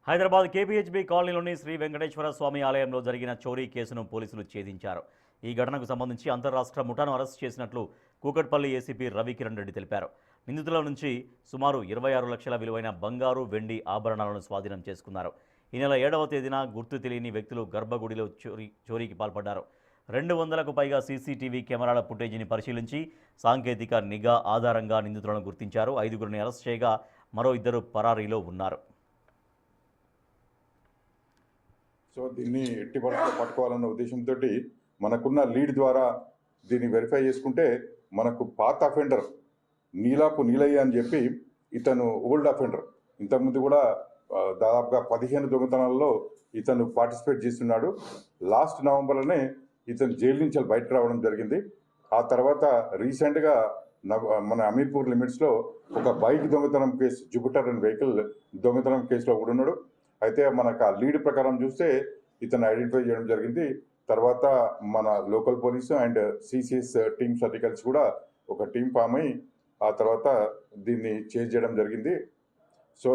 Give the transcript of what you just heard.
Hyderabad KPHB కాలనీలోని శ్రీ వెంకటేశ్వర స్వామి ఆలయంలో జరిగిన చోరీ కేసును పోలీసులు ఛేదించారు. ఈ ఘటనకు సంబంధించి అంతర్రాష్ట్ర ముఠాను అరెస్ట్ చేసినట్లు కూకట్పల్లి ఏసీపీ రవికిరణ్ రెడ్డి తెలిపారు. నిందితుల నుంచి సుమారు 26 లక్షల విలువైన బంగారు, వెండి ఆభరణాలను స్వాధీనం చేసుకున్నారు. ఈ నెల 7వ తేదీన గుర్తు తెలియని వ్యక్తులు గర్భగుడిలో చోరీకి పాల్పడ్డారు. 200కు పైగా సీసీటీవీ కెమెరాల ఫుటేజీని పరిశీలించి సాంకేతిక నిఘా ఆధారంగా నిందితులను గుర్తించారు. 5గురిని అరెస్ట్ చేయగా మరో 2 పరారీలో ఉన్నారు. సో దీన్ని ఎట్టి పరిస్థితుల్లో పట్టుకోవాలన్న ఉద్దేశంతో మనకున్న లీడ్ ద్వారా దీన్ని వెరిఫై చేసుకుంటే మనకు పాత అఫెండర్ నీలాపు నీలయ్య అని చెప్పి ఇతను ఓల్డ్ అఫెండర్. ఇంతకుముందు కూడా దాదాపుగా 15 దొంగతనాల్లో ఇతను పార్టిసిపేట్ చేస్తున్నాడు. లాస్ట్ నవంబర్లోనే ఇతను జైలు నుంచి బయటకు రావడం జరిగింది. ఆ తర్వాత రీసెంట్గా మన అమీర్పూర్ లిమిట్స్లో ఒక బైక్ దొంగతనం కేసు, జూపిటర్ అండ్ వెహికల్ దొంగతనం కేసులో కూడా ఉన్నాడు. అయితే మనకు ఆ లీడ్ ప్రకారం చూస్తే ఇతను ఐడెంటిఫై చేయడం జరిగింది. తర్వాత మన local police and CCS teams అన్ని కలిసి కూడా ఒక టీం ఫామ్ అయ్యి ఆ తర్వాత దీన్ని చేజ్ చేయడం జరిగింది. సో